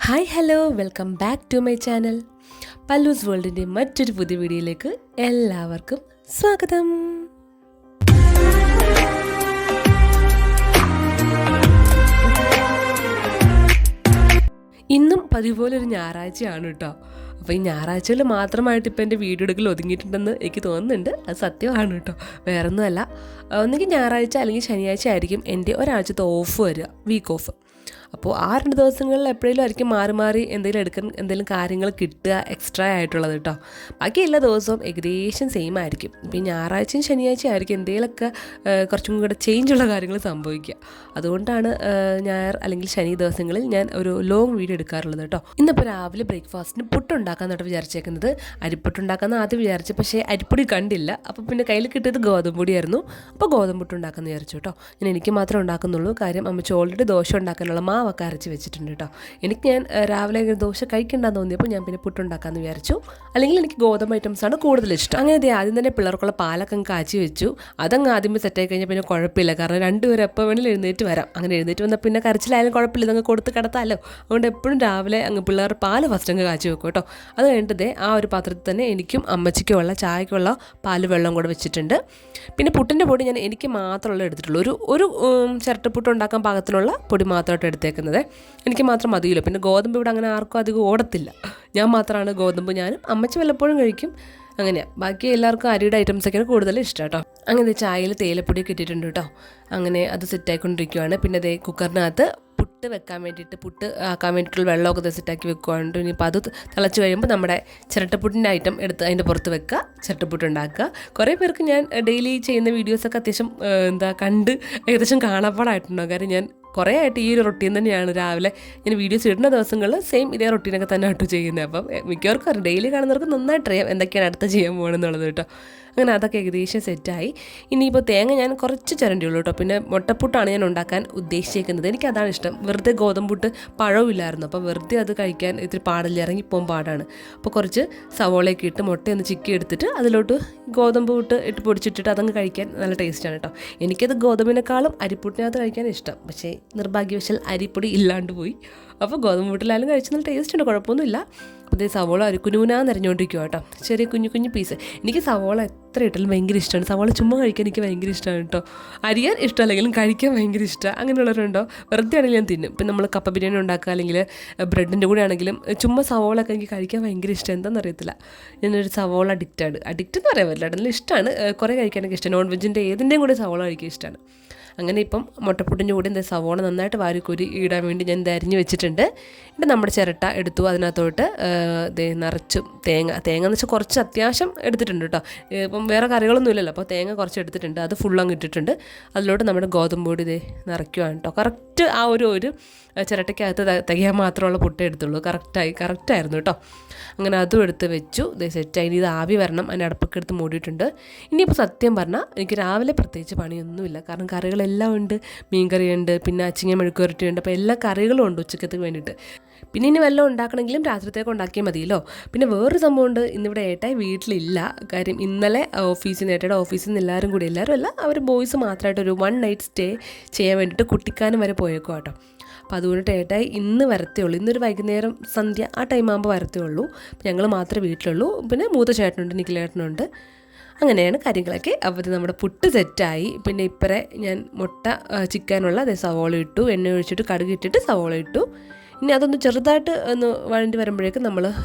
Hi hello welcome back to my channel. പല്ലൂസ് വേൾഡിൻ്റെ മറ്റൊരു പുതിയ വീഡിയോയിലേക്ക് എല്ലാവർക്കും സ്വാഗതം. ഇന്നും പതിപോലെ ഒരു ഞായറാഴ്ചയാണ് കേട്ടോ. അപ്പോൾ ഈ ഞായറാഴ്ചയിൽ മാത്രമായിട്ട് ഇപ്പോൾ എൻ്റെ വീഡിയോ എടുക്കൽ ഒതുങ്ങിയിട്ടുണ്ടെന്ന് എനിക്ക് തോന്നുന്നുണ്ട്. അത് സത്യമാണ് കേട്ടോ, വേറൊന്നുമല്ല. ഒന്നുകിൽ ഞായറാഴ്ച അല്ലെങ്കിൽ ശനിയാഴ്ച ആയിരിക്കും എൻ്റെ ഒരാഴ്ചത്തെ ഓഫ് വരിക, വീക്ക് ഓഫ്. അപ്പോൾ ആ 2 ദിവസങ്ങളിൽ എപ്പോഴേലും ആയിരിക്കും മാറി മാറി എന്തെങ്കിലും കാര്യങ്ങൾ കിട്ടുക എക്സ്ട്രാ ആയിട്ടുള്ളത് കേട്ടോ. ബാക്കി എല്ലാ ദിവസവും ഏകദേശം സെയിം ആയിരിക്കും. ഇപ്പോൾ ഈ ഞായറാഴ്ചയും ശനിയാഴ്ചയും ആയിരിക്കും എന്തെങ്കിലുമൊക്കെ കുറച്ചും കൂടെ ചേഞ്ചുള്ള കാര്യങ്ങൾ സംഭവിക്കുക. അതുകൊണ്ടാണ് ഞായർ അല്ലെങ്കിൽ ശനി ദിവസങ്ങളിൽ ഞാൻ ഒരു ലോങ് വീഡിയോ എടുക്കാറുള്ളത് കേട്ടോ. ഇന്നിപ്പോൾ രാവിലെ ബ്രേക്ക്ഫാസ്റ്റിന് പുട്ടുണ്ടാക്കാമെന്നാണ് വിചാരിച്ചേക്കുന്നത്. അരിപ്പുട്ടുണ്ടാക്കാമെന്ന് ആദ്യം വിചാരിച്ചു, പക്ഷേ അരിപ്പൊടി കണ്ടില്ല. അപ്പോൾ പിന്നെ കയ്യിൽ കിട്ടിയത് ഗോതമ്പ് പൊടിയായിരുന്നു. അപ്പോൾ ഗോതമ്പ് പുട്ടുണ്ടാക്കാമെന്ന് വിചാരിച്ചു കേട്ടോ. എനിക്ക് മാത്രമേ ഉണ്ടാക്കുന്നുള്ളൂ. കാര്യം അമ്മച്ചി ഓൾറെഡി ദോശ ഉണ്ടാക്കാനുള്ള മാവൊക്കെ അരച്ച് വെച്ചിട്ടുണ്ട് കേട്ടോ. ഞാൻ രാവിലെ ദോശ കഴിക്കണ്ടെന്ന് തോന്നിയപ്പോൾ ഞാൻ പിന്നെ പുട്ടുണ്ടാക്കാമെന്ന് വിചാരിച്ചു. അല്ലെങ്കിൽ എനിക്ക് ഗോതമ്പ് ഐറ്റംസാണ് കൂടുതൽ ഇഷ്ടം. അങ്ങനെ ആദ്യം തന്നെ പിള്ളേർക്കുള്ള പാലൊക്കെ കാച്ചി വെച്ചു. അതങ്ങ് ആദ്യമേ സെറ്റായി കഴിഞ്ഞാൽ പിന്നെ കുഴപ്പമില്ല. കാരണം രണ്ടുപേരും എപ്പോൾ വേണമെങ്കിലും എഴുന്നേറ്റ് വരാം. അങ്ങനെ എഴുന്നേറ്റ് വന്നാൽ പിന്നെ കരച്ചിലായാലും കുഴപ്പമില്ല, ഇതങ്ങ് കൊടുത്ത് കിടത്താമല്ലോ. അതുകൊണ്ട് എപ്പോഴും രാവിലെ അങ്ങ് പിള്ളേർ പാല് ഫസ്റ്റ് അങ്ങ് കാച്ചി വെക്കും കേട്ടോ. അത് കഴിഞ്ഞിട്ട് ആ ഒരു പാത്രത്തിൽ തന്നെ എനിക്കും അമ്മച്ചിക്കുമുള്ള ചായക്കുള്ള പാല് വെള്ളം കൂടെ വെച്ചിട്ടുണ്ട്. പിന്നെ പുട്ടിൻ്റെ പൊടി ഞാൻ എനിക്ക് മാത്രമുള്ള എടുത്തിട്ടുള്ളൂ. ഒരു ചിരട്ടപ്പുട്ട് ഉണ്ടാക്കാൻ പാകത്തിനുള്ള പൊടി മാത്രമായിട്ട് എടുത്തേക്കുന്നത്. എനിക്ക് മാത്രം മതിയല്ലോ. പിന്നെ ഗോതമ്പ് ഇവിടെ അങ്ങനെ ആർക്കും അധികം ഓടത്തില്ല. ഞാൻ മാത്രമാണ് ഗോതമ്പ്, ഞാനും അമ്മച്ചി വല്ലപ്പോഴും കഴിക്കും. അങ്ങനെയാണ്. ബാക്കി എല്ലാവർക്കും അരിയുടെ ഐറ്റംസൊക്കെയാണ് കൂടുതൽ ഇഷ്ടം കേട്ടോ. അങ്ങനെ ചായയിൽ തേയിലപ്പൊടിയൊക്കെ ഇട്ടിട്ടുണ്ട് കേട്ടോ. അങ്ങനെ അത് സെറ്റായിക്കൊണ്ടിരിക്കുകയാണ്. പിന്നെ അതേ കുക്കറിനകത്ത് പുട്ട് വെക്കാൻ വേണ്ടിയിട്ട്, പുട്ട് ആക്കാൻ വേണ്ടിയിട്ടുള്ള വെള്ളമൊക്കെ സെറ്റാക്കി വെക്കുകയാണ്. ഇനിയിപ്പോൾ അത് തിളച്ച് കഴിയുമ്പോൾ നമ്മുടെ ചിരട്ടപ്പുട്ടിൻ്റെ ഐറ്റം എടുത്ത് അതിൻ്റെ പുറത്ത് വെക്കുക, ചിരട്ടപ്പുട്ട് ഉണ്ടാക്കുക. കുറേ പേർക്ക് ഞാൻ ഡെയിലി ചെയ്യുന്ന വീഡിയോസൊക്കെ അത്യാവശ്യം കണ്ട് ഏകദേശം കാണാപ്പാടായിട്ടുണ്ടാകും. കാര്യം ഞാൻ കുറേ ആയിട്ട് ഈ ഒരു റൊട്ടീൻ തന്നെയാണ്. രാവിലെ ഞാൻ വീഡിയോസ് ഇടുന്ന ദിവസങ്ങളിൽ സെയിം ഇതേ റൊട്ടീനൊക്കെ തന്നെ ആയിട്ട് ചെയ്യുന്നത്. അപ്പം മിക്കവർക്കും അറിയാം, ഡെയിലി കാണുന്നവർക്ക് നന്നായിട്ട് അറിയാം എന്തൊക്കെയാണ് അടുത്ത ചെയ്യാൻ പോകണമെന്നുള്ളത് കേട്ടോ. അങ്ങനെ അതൊക്കെ ഏകദേശം സെറ്റായി. ഇനിയിപ്പോൾ തേങ്ങ ഞാൻ കുറച്ച് ചിരണ്ടിയുള്ളൂ കേട്ടോ. പിന്നെ മുട്ടപ്പുട്ടാണ് ഞാൻ ഉണ്ടാക്കാൻ ഉദ്ദേശിക്കുന്നത്. എനിക്കതാണ് ഇഷ്ടം. വെറുതെ ഗോതമ്പുട്ട് പഴമില്ലായിരുന്നു, അപ്പോൾ വെറുതെ അത് കഴിക്കാൻ ഇത്തിരി പാടില്ല, ഇറങ്ങിപ്പോകാൻ പാടാണ്. അപ്പോൾ കുറച്ച് സവോളയൊക്കെ ഇട്ട് മുട്ടയൊന്ന് ചിക്കി എടുത്തിട്ട് അതിലോട്ട് ഗോതമ്പ് പുട്ട് ഇട്ട് പൊടിച്ചിട്ടിട്ട് അതങ്ങ് കഴിക്കാൻ നല്ല ടേസ്റ്റാണ് കേട്ടോ. എനിക്കത് ഗോതമ്പിനേക്കാളും അരിപ്പുട്ടിനകത്ത് കഴിക്കാൻ ഇഷ്ടം. പക്ഷേ നിർഭാഗ്യവശാൽ അരിപ്പൊടി ഇല്ലാണ്ട് പോയി. അപ്പോൾ ഗോതമ്പ് പുട്ടിലായാലും കഴിച്ച് നല്ല ടേസ്റ്റ് ഉണ്ട്, കുഴപ്പമൊന്നുമില്ല. അതേ സവോള കുനുകുനാന്ന് അരിഞ്ഞുകൊണ്ടിരിക്കുക കേട്ടോ. ചെറിയ കുഞ്ഞു കുഞ്ഞു പീസ്. എനിക്ക് സവോള എത്ര ഇട്ടാലും ഭയങ്കര ഇഷ്ടമാണ്. സവോള ചുമ്മാ കഴിക്കാൻ എനിക്ക് ഭയങ്കര ഇഷ്ടമാണ് കേട്ടോ. അരിയാൻ ഇഷ്ടമല്ലെങ്കിലും കഴിക്കാൻ ഭയങ്കര ഇഷ്ടമാണ്. അങ്ങനെയുള്ളവരുണ്ടോ? വെറുതെ ആണെങ്കിലും ഞാൻ തിന്നും. ഇപ്പം നമ്മൾ കപ്പ ബിരിയാണി ഉണ്ടാക്കുക അല്ലെങ്കിൽ ബ്രെഡിൻ്റെ കൂടെ ആണെങ്കിലും ചുമ്മാ സവോളൊക്കെ എനിക്ക് കഴിക്കാൻ ഭയങ്കര ഇഷ്ടം. എന്താണെന്ന് അറിയത്തില്ല, ഞാനൊരു സവോള അഡിക്റ്റ് എന്ന് പറയാൻ പറ്റില്ല. നല്ല ഇഷ്ടമാണ്. കുറേ കഴിക്കാനൊക്കെ ഇഷ്ടമാണ്. നോൺ വെജിൻ്റെ ഏതിൻ്റെയും കൂടെ സവോള കഴിക്കാൻ ഇഷ്ടമാണ്. അങ്ങനെ ഇപ്പം മുട്ടപ്പുട്ടിൻ്റെ കൂടെ സവോള നന്നായിട്ട് വാരിക്കൂരി ഇടാൻ വേണ്ടി ഞാൻ അരിഞ്ഞ് വെച്ചിട്ടുണ്ട്. എന്നിട്ട് നമ്മുടെ ചിരട്ട എടുത്തു. അതിനകത്തോട്ട് നിറച്ചും തേങ്ങ എന്ന് വെച്ചാൽ കുറച്ച് അത്യാവശ്യം എടുത്തിട്ടുണ്ട് കേട്ടോ. ഇപ്പം വേറെ കറികളൊന്നും ഇല്ലല്ലോ, അപ്പോൾ തേങ്ങ കുറച്ച് എടുത്തിട്ടുണ്ട്. അത് ഫുള്ളങ്ങ് ഇട്ടിട്ടുണ്ട്. അതിലോട്ട് നമ്മുടെ ഗോതമ്പ് പൊടി നിറയ്ക്കുവാണ് കേട്ടോ. കറക്റ്റ് ആ ഒരു ചിരട്ടയ്ക്കകത്ത് തികയാൻ മാത്രമുള്ള പുട്ടേ എടുത്തുള്ളൂ. കറക്റ്റായിരുന്നു കേട്ടോ. അങ്ങനെ അതും എടുത്ത് വെച്ചു. സെറ്റായി. ഇത് ആവി വരണം. അതിൻ്റെ അടുപ്പൊക്കെ എടുത്ത് മൂടിയിട്ടുണ്ട്. ഇനിയിപ്പോൾ സത്യം പറഞ്ഞാൽ എനിക്ക് രാവിലെ പ്രത്യേകിച്ച് പണിയൊന്നുമില്ല. കാരണം കറികളെല്ലാം ഉണ്ട്. മീൻകറിയുണ്ട്, പിന്നെ അച്ചിങ്ങ മെഴുക്കുവരട്ടിയുണ്ട്. അപ്പോൾ എല്ലാ കറികളും ഉണ്ട് ഉച്ചക്കത്തേക്ക് വേണ്ടിയിട്ട്. പിന്നെ ഇനി വല്ലതും ഉണ്ടാക്കണമെങ്കിലും രാത്രിത്തേക്ക് ഉണ്ടാക്കിയാൽ മതിയല്ലോ. പിന്നെ വേറൊരു സംഭവമുണ്ട്. ഇന്നിവിടെ ഏട്ടായി വീട്ടിലില്ല. കാര്യം ഇന്നലെ ഏട്ടയുടെ ഓഫീസിൽ നിന്ന് എല്ലാവരും അല്ല, അവർ ബോയ്സ് മാത്രമായിട്ട് ഒരു 1 നൈറ്റ് സ്റ്റേ ചെയ്യാൻ വേണ്ടിയിട്ട് കുട്ടിക്കാനം വരെ പോയേക്കും കേട്ടോ. അപ്പോൾ അതുകൊണ്ട് ഏട്ടായി ഇന്ന് വരത്തേ ഉള്ളൂ. ഇന്നൊരു വൈകുന്നേരം സന്ധ്യ ആ ടൈം ആകുമ്പോൾ വരത്തേ ഉള്ളൂ. ഞങ്ങൾ മാത്രമേ വീട്ടിലുള്ളൂ. പിന്നെ മൂത്ത ചേട്ടനുണ്ട്, നിഖിലേട്ടനുണ്ട്. അങ്ങനെയാണ് കാര്യങ്ങളൊക്കെ. അപ്പോൾ നമ്മുടെ പുട്ട് സെറ്റായി. പിന്നെ ഇപ്പറേ ഞാൻ മുട്ട ചിക്കാനുള്ള സവോള ഇട്ടു. എണ്ണ ഒഴിച്ചിട്ട് കടുക് ഇട്ടിട്ട് സവോള ഇട്ടു. ഇനി അതൊന്ന് ചെറുതായിട്ട് ഒന്ന് വഴണ്ടി വരുമ്പോഴേക്കും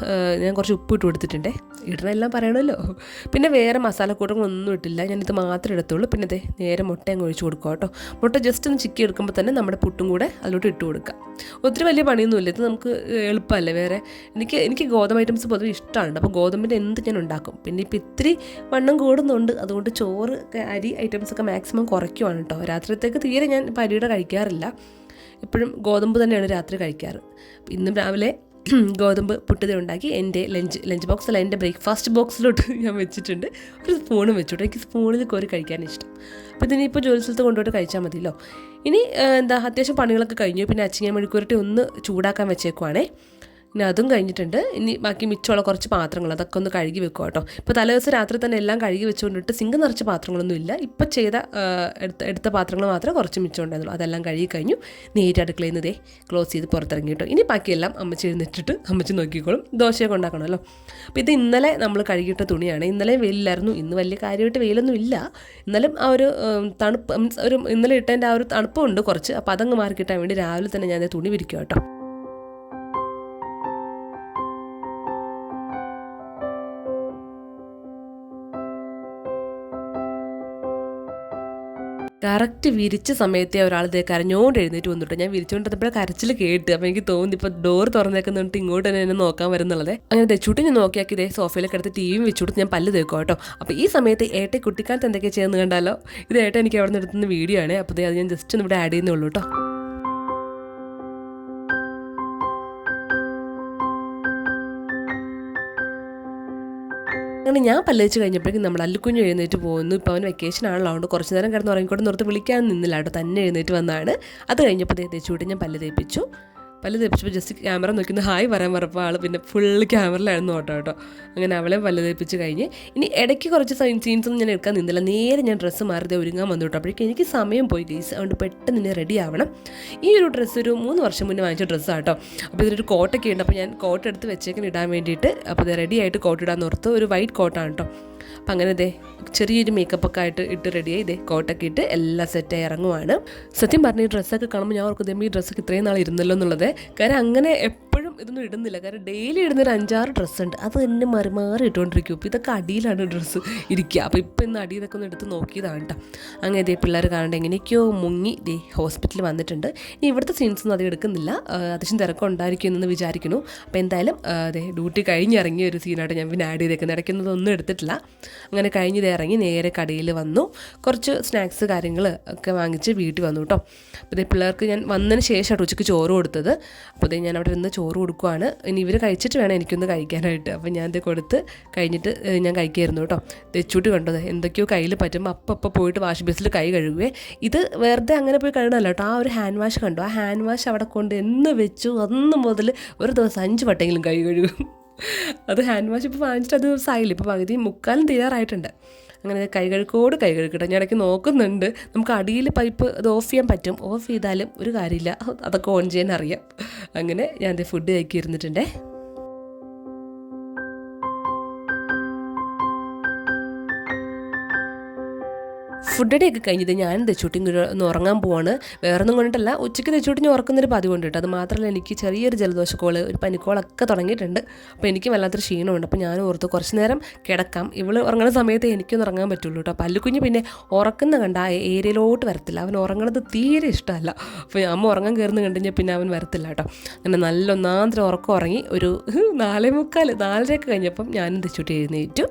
ഞാൻ കുറച്ച് ഉപ്പ് ഇട്ട് കൊടുത്തിട്ടുണ്ടേ. ഇടണമെല്ലാം പറയണമല്ലോ. പിന്നെ വേറെ മസാലക്കൂട്ടങ്ങളൊന്നും ഇട്ടില്ല, ഞാനിത് മാത്രമേ എടുത്തുള്ളൂ. പിന്നെ നേരെ മുട്ട അങ്ങ് ഒഴിച്ച് കൊടുക്കുക കേട്ടോ. മുട്ട ജസ്റ്റ് ഒന്ന് ചിക്കി എടുക്കുമ്പോൾ തന്നെ നമ്മുടെ പുട്ടും കൂടെ അതിലോട്ട് ഇട്ട് കൊടുക്കുക. ഒത്തിരി വലിയ പണിയൊന്നുമില്ല. ഇത് നമുക്ക് എളുപ്പമല്ലേ. വേറെ എനിക്ക് ഗോതമ്പ് ഐറ്റംസ് പൊതുവെ ഇഷ്ടമാണ്. അപ്പോൾ ഗോതമ്പിൻ്റെ എന്ത് ഞാൻ ഉണ്ടാക്കും. പിന്നെ ഇപ്പോൾ ഇത്തിരി വണ്ണം കൂടുന്നുണ്ട്. അതുകൊണ്ട് ചോറ് അരി ഐറ്റംസൊക്കെ മാക്സിമം കുറയ്ക്കുവാണ് കേട്ടോ. രാത്രിയത്തേക്ക് തീരെ ഞാൻ അരിയുടെ കഴിക്കാറില്ല. എപ്പോഴും ഗോതമ്പ് തന്നെയാണ് രാത്രി കഴിക്കാറ്. ഇന്നും രാവിലെ ഗോതമ്പ് പുട്ട് ഉണ്ടാക്കി എൻ്റെ ലഞ്ച് ബോക്സല്ല, എൻ്റെ ബ്രേക്ക്ഫാസ്റ്റ് ബോക്സിലോട്ട് ഞാൻ വെച്ചിട്ടുണ്ട്. ഒരു സ്പൂണും വെച്ചിട്ട്. എനിക്ക് സ്പൂണിൽ കോരി കഴിക്കാൻ ഇഷ്ടം. അപ്പോൾ ഇതിനിപ്പോൾ ജോലി സ്ഥലത്ത് കൊണ്ടുപോയിട്ട് കഴിച്ചാൽ മതിയല്ലോ. ഇനി അത്യാവശ്യം പണികളൊക്കെ കഴിഞ്ഞു. പിന്നെ അച്ചിങ്ങ മെഴുക്കുവരട്ടി ഒന്ന് ചൂടാക്കാൻ വെച്ചേക്കുവാണേ. ഇനി അതും കഴിഞ്ഞിട്ടുണ്ട്. ഇനി ബാക്കി മിച്ചമുള്ള കുറച്ച് പാത്രങ്ങൾ അതൊക്കെ ഒന്ന് കഴുകി വെക്കുക കേട്ടോ. ഇപ്പോൾ തലേദിവസം രാത്രി തന്നെ എല്ലാം കഴുകി വെച്ചുകൊണ്ടിട്ട് സിങ്ക് നിറച്ച് പാത്രങ്ങളൊന്നും ഇല്ല. ഇപ്പോൾ ചെയ്ത എടുത്ത പാത്രങ്ങൾ മാത്രമേ കുറച്ച് മിച്ചം ഉണ്ടായിരുന്നുള്ളൂ. അതെല്ലാം കഴുകി കഴിഞ്ഞു. നേരിട്ട് അടുക്കളയിൽ നിന്ന് ക്ലോസ് ചെയ്ത് പുറത്തിറങ്ങി കേട്ടോ. ഇനി ബാക്കിയെല്ലാം അമ്മച്ചി എഴുന്നേറ്റിട്ട് അമ്മച്ചി നോക്കിക്കോളും. ദോശയൊക്കെ ഉണ്ടാക്കണമല്ലോ. അപ്പോൾ ഇത് ഇന്നലെ നമ്മൾ കഴുകിയിട്ട തുണിയാണ്. ഇന്നലെ വെയിലില്ലായിരുന്നു. ഇന്ന് വലിയ കാര്യമായിട്ട് വെയിലൊന്നും ഇല്ല. എന്നാലും ആ ഒരു തണുപ്പ് ഒരു ഇന്നലെ ഇട്ടതിൻ്റെ ആ ഒരു തണുപ്പുണ്ട് കുറച്ച്. അപ്പോൾ അതങ്ങ് മാറി കിട്ടാൻ വേണ്ടി രാവിലെ തന്നെ ഞാൻ തുണി വിരിക്കുക കേട്ടോ. കറക്റ്റ് വിരിച്ച സമയത്തെ ഒരാൾ കരഞ്ഞോണ്ട് എഴുന്നേറ്റ് വന്നിട്ട് ഞാൻ വിരിച്ചുകൊണ്ടിരുന്നപ്പോഴേ കരച്ചിൽ കേട്ട്. അപ്പോൾ എനിക്ക് തോന്നി ഇപ്പോൾ ഡോർ തുറന്നേക്കുന്നിട്ട് ഇങ്ങോട്ട് തന്നെ എന്നെ നോക്കാൻ വരുന്നുള്ളത്. അങ്ങനെ തെച്ചൂട്ടി ഞാൻ നോക്കിയാക്കി സോഫയിലേക്ക് എടുത്ത് ടി വിയും വെച്ചുകൊടുത്ത് ഞാൻ പല്ല് തേക്കും കേട്ടോ. അപ്പോൾ ഈ സമയത്ത് ഏട്ടെ കുട്ടിക്കാലത്ത് എന്തൊക്കെയാണ് ചെയ്യുന്നത് കണ്ടാലോ. ഇത് ഏട്ടൻ എനിക്ക് അവിടെ നിന്ന് എടുത്തുന്ന വീഡിയോ ആണ്. അപ്പോൾ അത് ഞാൻ ജസ്റ്റ് ഒന്ന് ഇവിടെ ആഡ് ചെയ്യുന്നേ ഉള്ളൂ കേട്ടോ. അങ്ങനെ ഞാൻ പല്ലേച്ച് കഴിഞ്ഞപ്പോഴേക്കും നമ്മൾ അല്ലുക്കുഞ്ഞ് എഴുന്നേറ്റ് പോകുന്നു. ഇപ്പോൾ അവൻ വെക്കേഷൻ ആണല്ലോ, അതുകൊണ്ട് കുറച്ച് നേരം കിടന്ന് ഉറങ്ങിക്കൊണ്ട് നിർത്തി വിളിക്കാൻ നിന്നില്ല കേട്ടോ. തന്നെ എഴുന്നേറ്റ് വന്നതാണ്. അത് കഴിഞ്ഞപ്പോൾ തേച്ചുകൂട്ടി ഞാൻ പല്ല് തേപ്പിച്ചപ്പോൾ ജസ്റ്റ് ക്യാമറ നോക്കുന്ന ഹായ് പറയാൻ പറഞ്ഞപ്പോൾ ആൾ പിന്നെ ഫുള്ള് ക്യാമറയിലായിരുന്നു കേട്ടോ. അങ്ങനെ അവളെ പല്ല് തേപ്പിച്ച് കഴിഞ്ഞ് ഇനി ഇടയ്ക്ക് കുറച്ച് സീൻസൊന്നും ഞാൻ എടുക്കാൻ നിന്നില്ല. നേരെ ഞാൻ ഡ്രസ്സ് മാറി ഒരുങ്ങാൻ വന്നു കേട്ടോ. അപ്പോഴേക്കും എനിക്ക് സമയം പോയി ഗൈസ്. അതുകൊണ്ട് പെട്ടെന്ന് തന്നെ റെഡി ആവണം. ഈ ഒരു ഡ്രസ്സ് ഒരു 3 വർഷം മുന്നേ വാങ്ങിച്ച ഡ്രസ്സാണ് കേട്ടോ. അപ്പോൾ ഇതിലൊരു കോട്ടൊക്കെ ഉണ്ട്. അപ്പോൾ ഞാൻ കോട്ട് എടുത്ത് വെച്ചേക്കാൻ ഇടാൻ വേണ്ടിയിട്ട് അപ്പോൾ ഇത് റെഡി ആയിട്ട് കോട്ട് ഇടാൻ ഓർത്ത് ഒരു വൈറ്റ് കോട്ടാണ് കേട്ടോ. അപ്പം അങ്ങനെ ചെറിയൊരു മേക്കപ്പൊക്കെ ആയിട്ട് ഇട്ട് റെഡിയായി കോട്ടൊക്കെ ഇട്ട് എല്ലാം സെറ്റായി ഇറങ്ങുവാണ്. സത്യം പറഞ്ഞ ഈ ഡ്രസ്സൊക്കെ കാണുമ്പോൾ ഞാൻ ഓർക്കും ഈ ഡ്രസ്സൊക്കെ ഇത്രയും നാൾ ഇരുന്നല്ലോ എന്നുള്ളത്. കാരണം അങ്ങനെ എപ്പോഴും ഇതൊന്നും ഇടുന്നില്ല. കാരണം ഡെയിലി ഇടുന്നൊരു 5-6 ഡ്രസ്സുണ്ട്. അത് തന്നെ മാറി ഇട്ടുകൊണ്ടിരിക്കും. ഇപ്പോൾ ഇതൊക്കെ അടിയിലാണ് ഡ്രസ്സ് ഇരിക്കുക. അപ്പോൾ ഇപ്പോൾ ഇന്ന് അടിയിലൊക്കെ ഒന്ന് എടുത്ത് നോക്കിയതാണ് കേട്ടോ. അങ്ങനെ പിള്ളേർ കാണേണ്ട എങ്ങനെയൊക്കെയോ മുങ്ങി ഹോസ്പിറ്റലിൽ വന്നിട്ടുണ്ട്. ഇനി ഇവിടുത്തെ സീൻസൊന്നും അത് എടുക്കുന്നില്ല. അത്യാവശ്യം തിരക്കുണ്ടായിരിക്കും എന്ന് വിചാരിക്കുന്നു. അപ്പോൾ എന്തായാലും ഡ്യൂട്ടി കഴിഞ്ഞിറങ്ങിയ ഒരു സീനായിട്ട് ഞാൻ പിന്നെ ആഡ് ചെയ്തേക്കുന്നത്. ഇടയ്ക്കുന്നതൊന്നും എടുത്തിട്ടില്ല. അങ്ങനെ കഴിഞ്ഞത് ഇറങ്ങി നേരെ കടയിൽ വന്നു. കുറച്ച് സ്നാക്സ് കാര്യങ്ങൾ ഒക്കെ വാങ്ങിച്ച് വീട്ടിൽ വന്നു കേട്ടോ. അപ്പോൾ പിള്ളേർക്ക് ഞാൻ വന്നതിന് ശേഷമാണ് ഉച്ചയ്ക്ക് ചോറ് കൊടുത്തത്. അപ്പോൾ ഞാൻ അവിടെ ഇരുന്ന് ചോറ് കൊടുക്കുവാണ്. ഇനി ഇവർ കഴിച്ചിട്ട് വേണം എനിക്കൊന്ന് കഴിക്കാനായിട്ട്. അപ്പോൾ ഞാൻ കൊടുത്ത് കഴിഞ്ഞിട്ട് ഞാൻ കഴിക്കുമായിരുന്നു കേട്ടോ. തെച്ചൂട്ടി കണ്ടത് എന്തൊക്കെയോ കയ്യിൽ പറ്റുമ്പോൾ അപ്പം പോയിട്ട് വാഷ് ബേസിൽ കൈ കഴുകുവേ. ഇത് വെറുതെ അങ്ങനെ പോയി കഴുകണമല്ലോ കേട്ടോ. ആ ഒരു ഹാൻഡ് വാഷ് കണ്ടു. ആ ഹാൻഡ് വാഷ് അവിടെ കൊണ്ട് എന്ന് വെച്ചു അന്ന് മുതൽ ഒരു ദിവസം 5 വട്ടെങ്കിലും കൈ കഴുകും. അത് ഹാൻഡ് വാഷ് ഇപ്പോൾ വാങ്ങിച്ചിട്ട് അത് ദിവസമായില്ല. ഇപ്പോൾ പകുതി മുക്കാലും തീരാറായിട്ടുണ്ട്. അങ്ങനെ കൈ കഴുകട്ടെ. ഞാൻ ഇടയ്ക്ക് നോക്കുന്നുണ്ട്. നമുക്ക് അടിയിൽ പൈപ്പ് അത് ഓഫ് ചെയ്യാൻ പറ്റും. ഓഫ് ചെയ്താലും ഒരു കാര്യമില്ല. അതൊക്കെ ഓൺ ചെയ്യാൻ അറിയാം. അങ്ങനെ ഞാൻ ഫുഡ് കഴിക്കിയിരുന്നിട്ടുണ്ടേ. ഫുഡടിയൊക്കെ കഴിഞ്ഞത് ഞാൻ തെച്ചൂട്ടി ഒന്ന് ഉറങ്ങാൻ പോവാണ്. വേറൊന്നും കൊണ്ടിട്ടല്ല, ഉച്ചയ്ക്ക് തെച്ചൂട്ടിന് ഉറക്കുന്നൊരു പതിവുണ്ട് കേട്ടോ. അത് മാത്രമല്ല എനിക്ക് ചെറിയൊരു ജലദോഷക്കോള് ഒരു പനിക്കോളൊക്കെ തുടങ്ങിയിട്ടുണ്ട്. അപ്പോൾ എനിക്ക് വല്ലാത്തൊരു ക്ഷീണമുണ്ട്. അപ്പോൾ ഞാൻ ഓർത്ത് കുറച്ച് നേരം കിടക്കാം. ഇവൾ ഉറങ്ങുന്ന സമയത്ത് എനിക്കൊന്ന് ഉറങ്ങാൻ പറ്റുള്ളൂ കേട്ടോ. പല്ലുക്കുഞ്ഞ് പിന്നെ ഉറക്കുന്ന കണ്ട ആ ഏരിയയിലോട്ട് വരത്തില്ല. അവൻ ഉറങ്ങണത് തീരെ ഇഷ്ടമല്ല. അപ്പോൾ അമ്മ ഉറങ്ങാൻ കയറുന്ന കണ്ടു കഴിഞ്ഞാൽ പിന്നെ അവൻ വരത്തില്ല കേട്ടോ. അങ്ങനെ നല്ല ഒന്നാന്തരം ഉറക്കം ഉറങ്ങി. ഒരു 4:45 കഴിഞ്ഞപ്പം ഞാനും തെച്ചൂട്ടി എഴുന്നേറ്റ്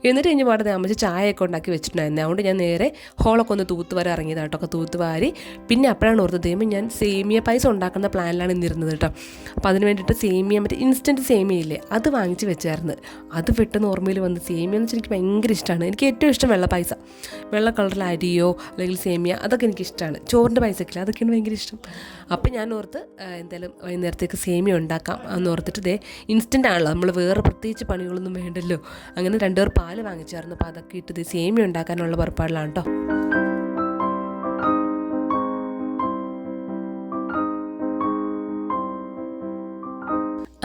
കഴിഞ്ഞ് പാടത്തെ അമ്മച്ച് ചായയൊക്കെ ഉണ്ടാക്കി വെച്ചിട്ടുണ്ടായിരുന്നു. അതുകൊണ്ട് ഞാൻ നേരെ ഹോളൊക്കെ ഒന്ന് തൂത്തുവാരി ഇറങ്ങിയതാണ് കേട്ടോ. ഒക്കെ തൂത്തുവാരി പിന്നെ അപ്പോഴാണ് ഓർത്തത് ഞാൻ സേമിയ പായസം ഉണ്ടാക്കുന്ന പ്ലാനിലാണ് ഇന്നിരുന്നത് കേട്ടോ. അപ്പോൾ അതിന് വേണ്ടിയിട്ട് സേമിയ മറ്റേ ഇൻസ്റ്റൻറ്റ് സേമിയയില്ലേ അത് വാങ്ങിച്ച് വെച്ചായിരുന്നു. അത് പെട്ടെന്ന് ഓർമ്മയിൽ വന്ന് സേമിയ എന്ന് വെച്ചാൽ എനിക്ക് ഭയങ്കര ഇഷ്ടമാണ്. എനിക്ക് ഏറ്റവും ഇഷ്ടം വെള്ള പായസം. വെള്ള കളറിൽ അരിയോ അല്ലെങ്കിൽ സേമിയ അതൊക്കെ എനിക്കിഷ്ടമാണ്. ചോറിൻ്റെ പായസമൊക്കെ അതൊക്കെയാണ് ഭയങ്കര ഇഷ്ടം. അപ്പോൾ ഞാൻ ഓർത്ത് എന്തായാലും വൈകുന്നേരത്തേക്ക് സേമിയ ഉണ്ടാക്കാം എന്ന് ഓർത്തിട്ട് ഇൻസ്റ്റൻ്റ് ആണല്ലോ, നമ്മൾ വേറെ പ്രത്യേകിച്ച് പണികളൊന്നും വേണ്ടല്ലോ. അങ്ങനെ 2 പേർ പാല് വാങ്ങിച്ചായിരുന്നു. അപ്പോൾ അതൊക്കെ ഇട്ട് സേമിയ ഉണ്ടാക്കാനുള്ള പുറപ്പാടിലാണ് കേട്ടോ.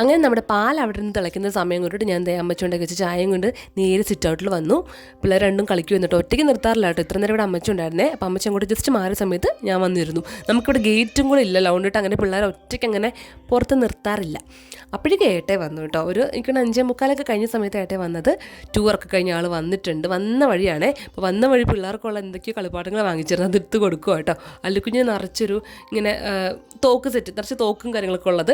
അങ്ങനെ നമ്മുടെ പാൽ അവിടെ നിന്ന് തിളയ്ക്കുന്ന സമയം കൊണ്ടിട്ട് ഞാൻ അമ്മച്ചുണ്ടാക്കി വെച്ച് ചായയും കൊണ്ട് നേരെ സിറ്റ് ഔട്ടിൽ വന്നു. പിള്ളേർ രണ്ടും കളിക്കും. എന്നിട്ട് ഒറ്റയ്ക്ക് നിർത്താറില്ല കേട്ടോ. ഇത്ര നേരം ഇവിടെ അമ്മച്ചുണ്ടായിരുന്നേ. അപ്പോൾ അമ്മച്ച അങ്ങോട്ട് ജസ്റ്റ് മാറിയ സമയത്ത് ഞാൻ വന്നിരുന്നു. നമുക്കിവിടെ ഗേറ്റും കൂടെ ഇല്ലല്ലോ, അതുകൊണ്ടിട്ട് അങ്ങനെ പിള്ളേർ ഒറ്റയ്ക്ക് അങ്ങനെ പുറത്ത് നിർത്താറില്ല. അപ്പോഴേക്കും ഏട്ടേ വന്നു കേട്ടോ. എനിക്ക് 5:45 കഴിഞ്ഞ സമയത്ത് ഏട്ടേ വന്നത്. ടൂറൊക്കെ കഴിഞ്ഞ ആൾ വന്നിട്ടുണ്ട്. വന്ന വഴിയാണേ. അപ്പോൾ വന്ന വഴി പിള്ളേർക്കുള്ള എന്തൊക്കെയോ കളിപ്പാട്ടങ്ങൾ വാങ്ങിച്ചിരുന്നു. അത് എടുത്ത് കൊടുക്കുക കേട്ടോ. അല്ലുക്കുഞ്ഞ് നിറച്ചൊരു ഇങ്ങനെ തോക്ക് സെറ്റ്, നിറച്ച് തോക്കും കാര്യങ്ങളൊക്കെ ഉള്ളത്.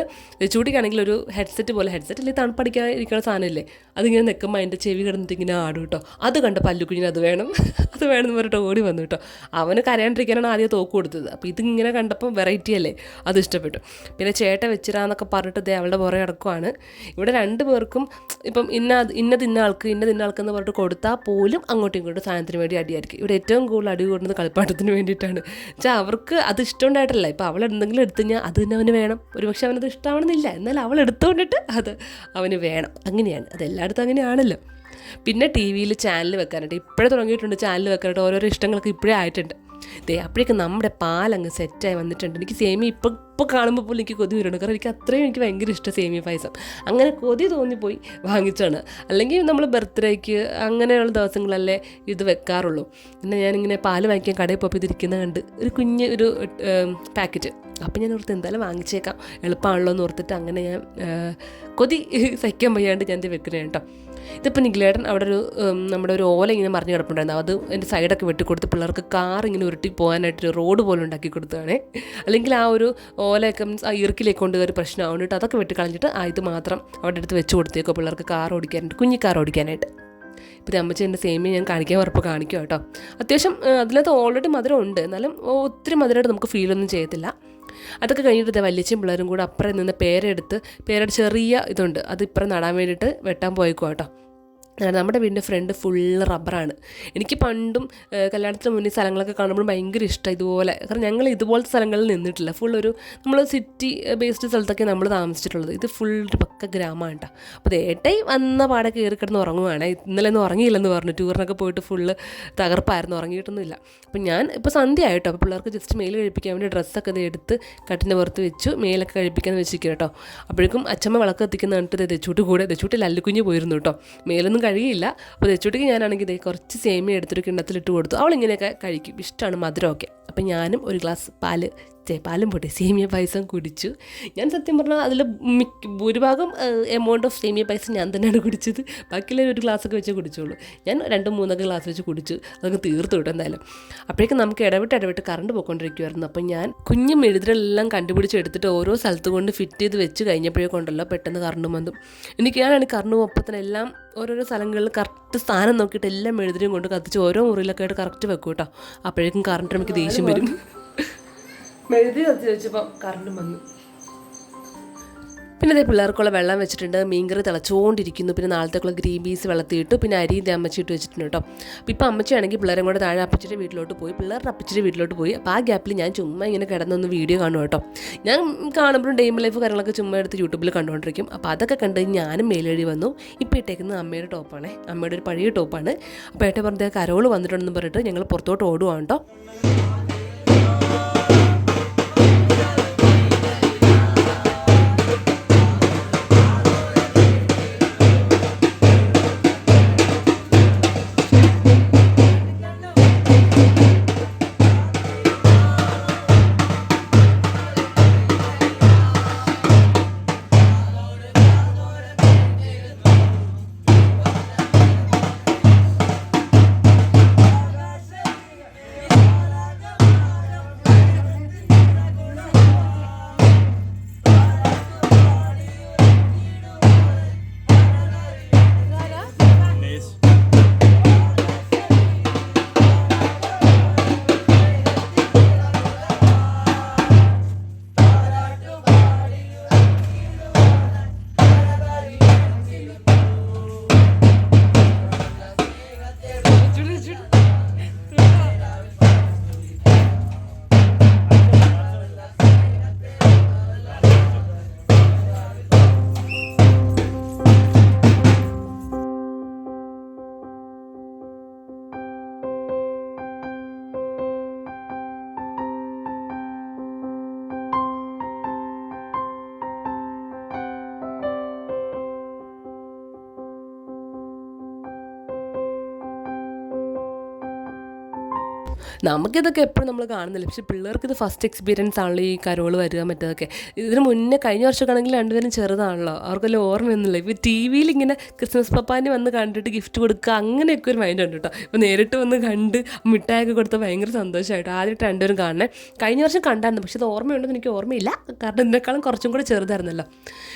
ചൂടിക്കാണെങ്കിൽ ഒരു ഹെഡ്സെറ്റ് അല്ലെങ്കിൽ തണുപ്പടിക്കാതിരിക്കുന്ന സാധനമില്ലേ, അതിങ്ങനെ നിൽക്കുമ്പോൾ അതിൻ്റെ ചെവി കിടന്നിട്ട് ഇങ്ങനെ ആടും കേട്ടോ. അത് കണ്ടപ്പോൾ അല്ലുക്കുഞ്ഞിന് അത് വേണമെന്ന് പറഞ്ഞിട്ട് ഓടി വന്നു കേട്ടോ. അവന് കരയാണ്ടിരിക്കാനാണ് ആദ്യം തോക്ക് കൊടുത്തത്. അപ്പോൾ ഇതിങ്ങനെ കണ്ടപ്പോൾ വെറൈറ്റി അല്ലേ, അത് ഇഷ്ടപ്പെട്ടു. പിന്നെ ചേട്ട വെച്ചിരാന്നൊക്കെ പറഞ്ഞിട്ട് അവളുടെ പുറകെ കിടക്കുവാണ്. ഇവിടെ 2 പേർക്കും ഇപ്പം ഇന്ന ആൾക്ക് എന്ന് പറഞ്ഞിട്ട് കൊടുത്താൽ പോലും അങ്ങോട്ടും ഇങ്ങോട്ടും സാധനത്തിന് വേണ്ടി അടിയായിരിക്കും. ഇവിടെ ഏറ്റവും കൂടുതൽ അടി കൂടുന്നത് കളിപ്പാട്ടത്തിന് വേണ്ടിയിട്ടാണ്. വെച്ചാൽ അവർക്ക് അത് ഇഷ്ടമുണ്ടായിട്ടല്ല. ഇപ്പോൾ അവൾ എന്തെങ്കിലും എടുത്തു കഴിഞ്ഞാൽ അത് തന്നെ അവന് വേണം. ഒരുപക്ഷെ അവനത് ഇഷ്ടമാവണമെന്നില്ല, എന്നാൽ അവൾ എടുത്ത് നിർബന്ധമുണ്ടിട്ട് അത് അവന് വേണം. അങ്ങനെയാണ്, അതെല്ലായിടത്തും അങ്ങനെയാണല്ലോ. പിന്നെ ടി വിയിൽ ചാനൽ വെക്കാനായിട്ട് ഇപ്പോഴേ തുടങ്ങിയിട്ടുണ്ട്. ചാനൽ വെക്കാനായിട്ട് ഓരോരോ ഇഷ്ടങ്ങളൊക്കെ ഇപ്പോഴേ ആയിട്ടുണ്ട്. അപ്പോഴേക്കും നമ്മുടെ പാലങ്ങ് സെറ്റായി വന്നിട്ടുണ്ട്. എനിക്ക് സേമിയ ഇപ്പോൾ കാണുമ്പോൾ പോലും എനിക്ക് കൊതി വരുന്നുണ്ട്. കാരണം എനിക്ക് ഭയങ്കര ഇഷ്ടം സേമിയ പായസം. അങ്ങനെ കൊതി തോന്നിപ്പോയി വാങ്ങിച്ചാണ്. അല്ലെങ്കിൽ നമ്മൾ ബർത്ത്ഡേക്ക് അങ്ങനെയുള്ള ദിവസങ്ങളല്ലേ ഇത് വെക്കാറുള്ളൂ. പിന്നെ ഞാനിങ്ങനെ പാല് വാങ്ങിക്കാൻ കടയിൽ പോയപ്പോൾ ഇതിരിക്കുന്ന കണ്ട് ഒരു പാക്കറ്റ്. അപ്പം ഞാൻ ഓർത്ത് എന്തായാലും വാങ്ങിച്ചേക്കാം, എളുപ്പമാണല്ലോ എന്ന് ഓർത്തിട്ട് അങ്ങനെ ഞാൻ കൊതി സഹിക്കാൻ വയ്യാണ്ട് ഞാൻ ഇത് വെക്കുന്നത് കേട്ടോ. ഇതിപ്പോൾ നിഖിലേട്ടൻ അവിടെ നമ്മുടെ ഒരു ഓല ഇങ്ങനെ മറിഞ്ഞ് കിടപ്പുണ്ടായിരുന്നു. അത് എൻ്റെ സൈഡൊക്കെ വെട്ടിക്കൊടുത്ത് പിള്ളേർക്ക് കാർ ഇങ്ങനെ ഉരുട്ടി പോകാനായിട്ടൊരു റോഡ് പോലെ ഉണ്ടാക്കി കൊടുത്തതാണേ. അല്ലെങ്കിൽ ആ ഒരു ഓലയൊക്കെ ആ ഇറുക്കിലേക്ക് കൊണ്ടുപോയി പ്രശ്നമാവുന്നു കേട്ടോ. അതൊക്കെ വെട്ടിക്കളഞ്ഞിട്ട് ഇത് മാത്രം അവിടെ അടുത്ത് വെച്ച് കൊടുത്തേക്കോ പിള്ളേർക്ക് കാർ ഓടിക്കാനായിട്ട്, കുഞ്ഞി കാർ ഓടിക്കാനായിട്ട്. ഇപ്പോൾ അമ്മച്ചി എൻ്റെ സേമിയ ഞാൻ കാണിക്കാൻ കാണിക്കുക കേട്ടോ. അത്യാവശ്യം അതിനകത്ത് ഓൾറെഡി മധുരം ഉണ്ട്, എന്നാലും ഒത്തിരി മധുരമായിട്ട് നമുക്ക് ഫീലൊന്നും ചെയ്യത്തില്ല. അതൊക്കെ കഴിഞ്ഞിട്ട് വലിയച്ചും പിള്ളേരും കൂടെ അപ്പുറം നിന്ന് പേരെടുത്ത് ചെറിയ ഇതുണ്ട്, അത് ഇപ്പുറം നടാൻ വേണ്ടിയിട്ട് വെട്ടാൻ പോയിക്കോ കേട്ടോ. നമ്മുടെ വീടിൻ്റെ ഫ്രണ്ട് ഫുള്ള് റബ്ബറാണ്. എനിക്ക് പണ്ടും കല്യാണത്തിന് മുന്നേ സ്ഥലങ്ങളൊക്കെ കാണുമ്പോൾ ഭയങ്കര ഇഷ്ടമാണ് ഇതുപോലെ. കാരണം ഞങ്ങൾ ഇതുപോലത്തെ സ്ഥലങ്ങളിൽ നിന്നിട്ടില്ല. നമ്മൾ സിറ്റി ബേസ്ഡ് സ്ഥലത്തൊക്കെ നമ്മൾ താമസിച്ചിട്ടുള്ളത്. ഇത് ഫുൾ ഒരു പക്ക ഗ്രാമമാണ് കേട്ടോ. അപ്പോൾ ഏട്ടായി വന്ന പാടെ കയറി കിടന്ന് ഉറങ്ങുവാണ്. ഇന്നലെ ഒന്നും ഉറങ്ങിയില്ലെന്ന് പറഞ്ഞു. ടൂറിനൊക്കെ പോയിട്ട് ഫുള്ള് തകർപ്പായിരുന്നു, ഉറങ്ങിയിട്ടൊന്നുമില്ല. അപ്പോൾ ഞാൻ ഇപ്പോൾ സന്ധ്യ ആയിട്ടോ. അപ്പോൾ പിള്ളേർക്ക് ജസ്റ്റ് മെയിൽ കഴിപ്പിക്കാൻ വേണ്ടി ഡ്രസ്സൊക്കെ എടുത്ത് കട്ടിൻ്റെ പുറത്ത് വെച്ചു മെയിലൊക്കെ കഴിപ്പിക്കാമെന്ന് വെച്ചിരിക്കുക കേട്ടോ. അപ്പോഴേക്കും അച്ഛമ്മ വിളക്ക് കത്തിക്കുന്ന കണ്ടിട്ട് തെച്ചൂട്ട് ലല്ലുക്കുഞ്ഞ് പോയിരുന്നു കേട്ടോ. മേലൊന്നും കഴിയില്ല. അപ്പോൾ തെച്ചൂട്ടിക്ക് ഞാനാണെങ്കിൽ കുറച്ച് സേമിയ എടുത്തിട്ട് കിണ്ണത്തിലിട്ട് കൊടുത്തു. അവളിങ്ങനെയൊക്കെ കഴിക്കും, ഇഷ്ടമാണ് മധുരമൊക്കെ. അപ്പം ഞാനും ഒരു ഗ്ലാസ് പാലും പോട്ടെ സേമിയ പായസം കുടിച്ചു. ഞാൻ സത്യം പറഞ്ഞാൽ അതിൽ ഭൂരിഭാഗം എമൗണ്ട് ഓഫ് സേമിയ പായസം ഞാൻ തന്നെയാണ് കുടിച്ചത്. ബാക്കിയുള്ള ഒരു ഗ്ലാസ്സൊക്കെ വെച്ച് കുടിച്ചോളൂ. ഞാൻ 2-3 ഗ്ലാസ് വെച്ച് കുടിച്ചു. അതൊക്കെ തീർത്തു കിട്ടും എന്തായാലും. അപ്പോഴേക്കും നമുക്ക് ഇടവിട്ട് കറണ്ട് പോയിക്കൊണ്ടിരിക്കുമായിരുന്നു. അപ്പം ഞാൻ കുഞ്ഞു മെഴുതിരെല്ലാം കണ്ടുപിടിച്ച് എടുത്തിട്ട് ഓരോ സ്ഥലത്ത് കൊണ്ട് ഫിറ്റ് ചെയ്ത് വെച്ച് കഴിഞ്ഞപ്പോഴേക്കൊണ്ടല്ലോ പെട്ടെന്ന് കറണ്ട് വന്നു. ഞാനാണ് കറണ്ട് ഒപ്പത്തിനെല്ലാം ഓരോരോ സ്ഥലങ്ങളിൽ കറക്റ്റ് സ്ഥാനം നോക്കിയിട്ട് എല്ലാം മെഴുതിരും കൊണ്ട് കത്തിച്ച് ഓരോ മുറിയിലൊക്കെ ആയിട്ട് കറക്റ്റ് വെക്കും കേട്ടോ. അപ്പോഴേക്കും കറണ്ട് നമുക്ക് ദേഷ്യം വരും. മെഴുതി കത്തി വെച്ചപ്പോൾ കറണ്ടും വന്നു. പിന്നെ അതേ പിള്ളേർക്കുള്ള വെള്ളം വെച്ചിട്ടുണ്ട്, മീൻകറി തിളച്ചുകൊണ്ടിരിക്കുന്നു. പിന്നെ നാളത്തേക്കുള്ള ഗ്രീൻ പീസ് വെള്ളത്തിയിട്ടു, പിന്നെ അരിയും അമ്മച്ചിട്ട് വെച്ചിട്ടുണ്ട് കേട്ടോ. അപ്പോൾ ഇപ്പോൾ അമ്മച്ചിയാണെങ്കിൽ പിള്ളേരും കൂടെ താഴെ അപ്പച്ചിയുടെ വീട്ടിലോട്ട് പോയി, പിള്ളേരുടെ അപ്പച്ചിയുടെ വീട്ടിലോട്ട് പോയി. അപ്പോൾ ആ ഗ്യാപ്പിൽ ഞാൻ ചുമ്മാ ഇങ്ങനെ കിടന്നൊന്ന് വീഡിയോ കാണും കേട്ടോ. ഞാൻ കാണുമ്പോഴും ഡെയിം ലൈഫ് കാര്യങ്ങളൊക്കെ ചുമ്മാ എടുത്ത് യൂട്യൂബിൽ കണ്ടുകൊണ്ടിരിക്കും. അപ്പോൾ അതൊക്കെ കണ്ട് ഞാനും മേലെഴുതി വന്നു. ഇപ്പോൾ ഇട്ടേക്കുന്നത് അമ്മയുടെ ടോപ്പാണ്, അമ്മയുടെ ഒരു പഴയ ടോപ്പാണ്. അപ്പോൾ ഏട്ടൻ പറഞ്ഞ കരോള് വന്നിട്ടുണ്ടെന്ന് പറഞ്ഞിട്ട് ഞങ്ങൾ പുറത്തോട്ട് ഓടുവാണ് കേട്ടോ. നമുക്കിതൊക്കെ എപ്പോഴും നമ്മൾ കാണുന്നില്ല, പക്ഷേ പിള്ളേർക്ക് ഇത് ഫസ്റ്റ് എക്സ്പീരിയൻസ് ആണല്ലോ ഈ കരോൾ വരിക മറ്റതൊക്കെ. ഇതിന് മുന്നേ കഴിഞ്ഞ വർഷമൊക്കെയാണെങ്കിൽ രണ്ടുപേരും ചെറുതാണല്ലോ, അവർക്കെല്ലാം ഓർമ്മയൊന്നുമില്ല. ഇപ്പോൾ ടി വിയിൽ ഇങ്ങനെ ക്രിസ്മസ് പപ്പാനെ വന്ന് കണ്ടിട്ട് ഗിഫ്റ്റ് കൊടുക്കുക അങ്ങനെയൊക്കെ ഒരു മൈൻഡ് ഉണ്ട് കേട്ടോ. ഇപ്പോൾ നേരിട്ട് വന്ന് കണ്ട് മിഠായൊക്കെ കൊടുത്താൽ ഭയങ്കര സന്തോഷമായിട്ട് ആദ്യമായിട്ട് രണ്ടുപേരും കാണണേ. കഴിഞ്ഞ വർഷം കണ്ടായിരുന്നു, പക്ഷേ അത് ഓർമ്മയുണ്ടെന്ന് എനിക്ക് ഓർമ്മയില്ല, കാരണം ഇതിനേക്കാളും കുറച്ചും കൂടെ ചെറുതായിരുന്നല്ലോ.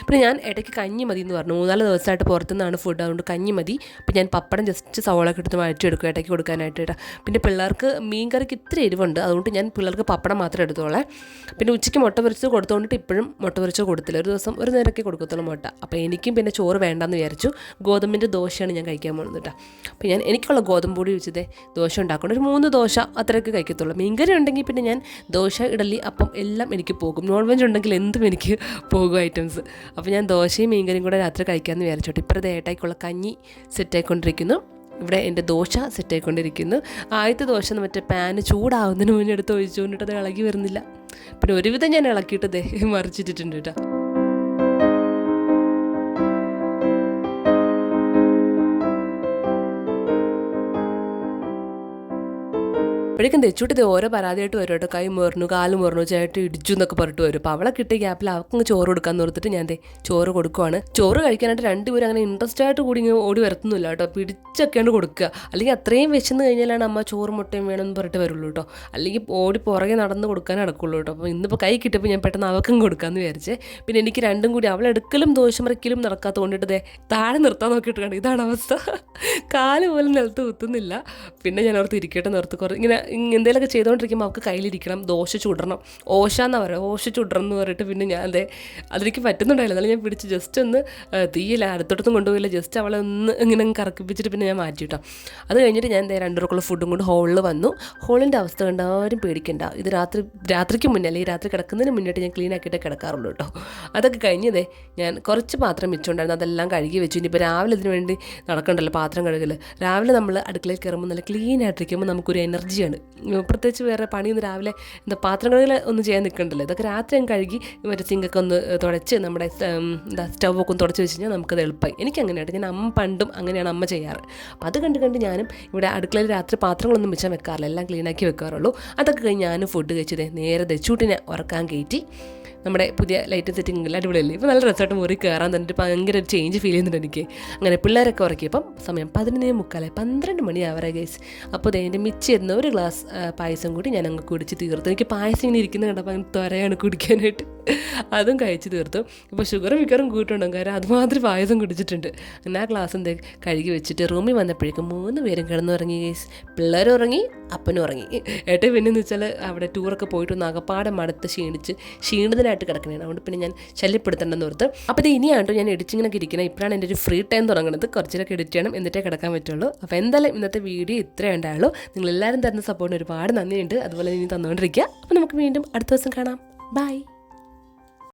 പിന്നെ ഞാൻ ഇടയ്ക്ക് കഞ്ഞി മതി എന്ന് പറഞ്ഞു, 3-4 ദിവസമായിട്ട് പുറത്തുനിന്നാണ് ഫുഡ്, അതുകൊണ്ട് കഞ്ഞി മതി. അപ്പോൾ ഞാൻ പപ്പടം ജസ്റ്റ് സവോളൊക്കെ എടുത്ത് വഴറ്റിയെടുക്കും ഇടയ്ക്ക് കൊടുക്കാനായിട്ട് കേട്ടോ. പിന്നെ പിള്ളേർക്ക് മീൻ മീൻ കറിക്ക് ഇത്തിരി എരിവുണ്ട്, അതുകൊണ്ട് ഞാൻ പിള്ളേർക്ക് പപ്പടം മാത്രമേ എടുത്തോളേ. പിന്നെ ഉച്ചയ്ക്ക് മുട്ട പൊരിച്ചത് കൊടുത്തുകൊണ്ടിട്ട് ഇപ്പോഴും മുട്ട പൊരിച്ചത് കൊടുത്തില്ല, ഒരു ദിവസം ഒരു നേരമൊക്കെ കൊടുക്കത്തുള്ളൂ മുട്ട. അപ്പോൾ എനിക്കും പിന്നെ ചോറ് വേണ്ടെന്ന് വിചാരിച്ചു. ഗോതമ്പിൻ്റെ ദോശയാണ് ഞാൻ കഴിക്കാൻ പോകുന്നത് കേട്ടോ. അപ്പോൾ ഞാൻ എനിക്കുള്ള ഗോതമ്പ് പൊടി വെച്ചതേ ദോശ ഉണ്ടാക്കണം, ഒരു 3 ദോശ അത്രയൊക്കെ കഴിക്കത്തുള്ളൂ. മീൻകറി ഉണ്ടെങ്കിൽ പിന്നെ ഞാൻ ദോശ, ഇഡലി, അപ്പം എല്ലാം എനിക്ക് പോകും. നോൺ വെജ് ഉണ്ടെങ്കിൽ എന്തും എനിക്ക് പോകും ഐറ്റംസ്. അപ്പോൾ ഞാൻ ദോശയും മീൻകറിയും കൂടെ രാത്രി കഴിക്കാമെന്ന് വിചാരിച്ചോട്ടെ. ഇപ്പോഴത്തെ ഏട്ടായിക്കുള്ള കഞ്ഞി സെറ്റായിക്കൊണ്ടിരിക്കുന്നു. ഇവിടെ എൻ്റെ ദോശ സെറ്റായിക്കൊണ്ടിരിക്കുന്നു. ആദ്യത്തെ ദോശ മറ്റേ പാന് ചൂടാവുന്നതിന് മുന്നേ എടുത്ത് ഒഴിച്ചുകൊണ്ടിട്ട് അത് ഇളകി വരുന്നില്ല. പിന്നെ ഒരുവിധം ഞാൻ ഇളക്കിയിട്ട് മറിച്ചിട്ടിട്ടുണ്ട് കേട്ടോ. അപ്പോഴേക്കും തെച്ചൂട്ടി ഓരോ പരാതിയായിട്ട് വരും കേട്ടോ. കൈ മുറിഞ്ഞു, കാല് മുറിഞ്ഞു, ചേട്ടി ഇടിച്ചു എന്നൊക്കെ പറഞ്ഞിട്ട് വരും. അപ്പോൾ അവളെ കിട്ടിയ ഗ്യാപ്പിൽ അവർക്ക് ചോറ് കൊടുക്കാൻ ഓർത്തിട്ട് ഞാൻ ചോറ് കൊടുക്കുവാണ്. ചോറ് കഴിക്കാനായിട്ട് രണ്ടുപേരും അങ്ങനെ ഇൻട്രസ്റ്റ് ആയിട്ട് കൂടി ഇങ്ങനെ ഓടി വരത്തുന്നില്ല കേട്ടോ. പിടിച്ചൊക്കെയാണ് കൊടുക്കുക. അല്ലെങ്കിൽ അത്രയും വിശന്ന് കഴിഞ്ഞാലാണ് അമ്മ ചോറ് മുട്ടയും വേണമെന്ന് പറഞ്ഞിട്ട് വരുള്ളൂ കേട്ടോ. അല്ലെങ്കിൽ ഓടി പുറകെ നടന്ന് കൊടുക്കാൻ നടക്കുള്ളൂ കേട്ടോ. അപ്പോൾ ഇന്നിപ്പോൾ കൈ കിട്ടിയപ്പോൾ ഞാൻ പെട്ടെന്ന് അവക്കും കൊടുക്കാമെന്ന് വിചാരിച്ചേ. പിന്നെ എനിക്ക് രണ്ടും കൂടി അവളെടുക്കലും ദോശ മറിക്കലും നടക്കാത്ത കൊണ്ടിട്ട് താഴെ നിർത്താൻ നോക്കിയിട്ട് കണ്ടു. ഇതാണ് അവസ്ഥ, കാല് പോലും നിലത്ത് കുത്തുന്നില്ല. പിന്നെ ഞാൻ ഓർത്ത് ഇരിക്കട്ടെ നിർത്ത് കുറേ ഇങ്ങനെ എന്തെങ്കിലുമൊക്കെ ചെയ്തുകൊണ്ടിരിക്കുമ്പോൾ അവൾക്ക് കയ്യിലിരിക്കണം, ദോശ ചുടണം, ഓശ എന്നാ പറയുക, ഓശ ചുടണം എന്ന് പറഞ്ഞിട്ട് പിന്നെ ഞാൻ അതെനിക്ക് പറ്റുന്നുണ്ടായില്ല. എന്നാലും ഞാൻ പിടിച്ച് ജസ്റ്റ് ഒന്ന് തീയില്ല, അടുത്തോട്ടൊന്നും കൊണ്ടുപോയില്ല, ജസ്റ്റ് അവളെ ഒന്ന് ഇങ്ങനെ കറക്കിപ്പിച്ചിട്ട് പിന്നെ ഞാൻ മാറ്റി കേട്ടോ. അത് കഴിഞ്ഞിട്ട് ഞാൻ രണ്ടുപേർക്കുള്ള ഫുഡും കൊണ്ട് ഹോളിൽ വന്നു. ഹോളിൻ്റെ അവസ്ഥ കണ്ട് ആരും പേടിക്കണ്ട. ഇത് രാത്രിക്ക് മുന്നേ അല്ലെങ്കിൽ രാത്രി കിടക്കുന്നതിന് മുന്നേട്ട് ഞാൻ ക്ലീൻ ആക്കിയിട്ടേ കിടക്കാറുള്ളൂ കേട്ടോ. അതൊക്കെ കഴിഞ്ഞതേ ഞാൻ കുറച്ച് പാത്രം മിച്ചമുണ്ടായിരുന്നു, അതെല്ലാം കഴുകി വെച്ചു. ഇനിയിപ്പോൾ രാവിലെ ഇതിന് വേണ്ടി നടക്കണ്ടല്ലോ പാത്രം കഴുകൽ. രാവിലെ നമ്മൾ അടുക്കളയിൽ കയറുമ്പോൾ നല്ല ക്ലീൻ ആയിട്ടിരിക്കുമ്പോൾ നമുക്കൊരു എനർജിയാണ്. പ്രത്യേകിച്ച് വേറെ പണിയൊന്നും രാവിലെ പാത്രം കഴുകൽ ഒന്നും ചെയ്യാൻ നിൽക്കണ്ടല്ലോ. ഇതൊക്കെ രാത്രി ഞാൻ കഴുകി മറ്റേ സിങ്കൊക്കെ ഒന്ന് തുടച്ച് നമ്മുടെ സ്റ്റൗവൊക്കെ ഒന്ന് തുടച്ച് വെച്ച് കഴിഞ്ഞാൽ നമുക്കത് എളുപ്പമായി. എനിക്കങ്ങനെയായിട്ട് ഞാൻ പണ്ടും അങ്ങനെയാണ് അമ്മ ചെയ്യാറ്. അപ്പോൾ അത് കണ്ട് ഞാനും ഇവിടെ അടുക്കളയിൽ രാത്രി പാത്രങ്ങളൊന്നും വെച്ചാൽ വെക്കാറില്ല, എല്ലാം ക്ലീനാക്കി വെക്കാറുള്ളൂ. അതൊക്കെ കഴിഞ്ഞ് ഞാനും ഫുഡ് കഴിച്ചത് നേരെ ദച്ചൂട്ടിനെ ഉറക്കാൻ കയറ്റി. നമ്മുടെ പുതിയ ലൈറ്റ് സെറ്റിംഗ് എല്ലാം അടിപൊളിയല്ലേ. ഇപ്പോൾ നല്ല രസമായിട്ട് മുറി കയറാൻ തന്നെ ഭയങ്കര ഒരു ചേഞ്ച് ഫീൽ ചെയ്യുന്നുണ്ട് എനിക്ക്. അങ്ങനെ പിള്ളേരൊക്കെ ഉറക്കിയപ്പം സമയം 11:45, 12 മണിയാവറേ ഗൈസ്. അപ്പോൾ എൻ്റെ മിച്ചിരുന്ന ഒരു ഗ്ലാസ് പായസം കൂടി ഞാൻ അങ്ങ് കുടിച്ച് തീർത്തു. എനിക്ക് പായസം ഇങ്ങനെ ഇരിക്കുന്നത് കണ്ടപ്പോൾ അങ്ങനെ ത്വരയാണ് കുടിക്കാനായിട്ട്. അതും കഴിച്ച് തീർത്തു. ഇപ്പോൾ ഷുഗറും മിക്കറും കൂട്ടുണ്ടാകും, കാരണം അതുമാതിരി പായസം കുടിച്ചിട്ടുണ്ട്. അങ്ങനെ ആ ഗ്ലാസ് കഴുകി വെച്ചിട്ട് റൂമിൽ വന്നപ്പോഴേക്കും 3 പേരും കിടന്നുറങ്ങി ഗൈസ്. പിള്ളേരും ഉറങ്ങി, അപ്പനും ഉറങ്ങി. ഏട്ടൻ പിന്നെന്ന് വെച്ചാൽ അവിടെ ടൂറൊക്കെ പോയിട്ട് ഒന്ന് അകപ്പാടെ മടുത്ത് ക്ഷീണിതനായിട്ട് കിടക്കണേ. അതുകൊണ്ട് പിന്നെ ഞാൻ ശല്യപ്പെടുത്തേണ്ടെന്ന് ഓർത്ത്. അപ്പോൾ ഇത് ഇനിയാണ്ടോ ഞാൻ എഡിറ്റിങ്ങിനൊക്കെ ഇരിക്കണം. ഇപ്പോഴാണ് എൻ്റെ ഒരു ഫ്രീ ടൈം തുടങ്ങുന്നത്. കുറച്ചൊക്കെ എഡിറ്റ് ചെയ്യണം, എന്നിട്ടേ കിടക്കാൻ പറ്റുള്ളൂ. അപ്പോൾ എന്തായാലും ഇന്നത്തെ വീഡിയോ ഇത്രയേ ഉണ്ടായുള്ളൂ. നിങ്ങളെല്ലാവരും തരുന്ന സപ്പോർട്ടിന് ഒരുപാട് നന്ദിയുണ്ട്. അതുപോലെ ഇനി തന്നുകൊണ്ടിരിക്കുക. അപ്പോൾ നമുക്ക് വീണ്ടും അടുത്ത ദിവസം കാണാം. ബൈ.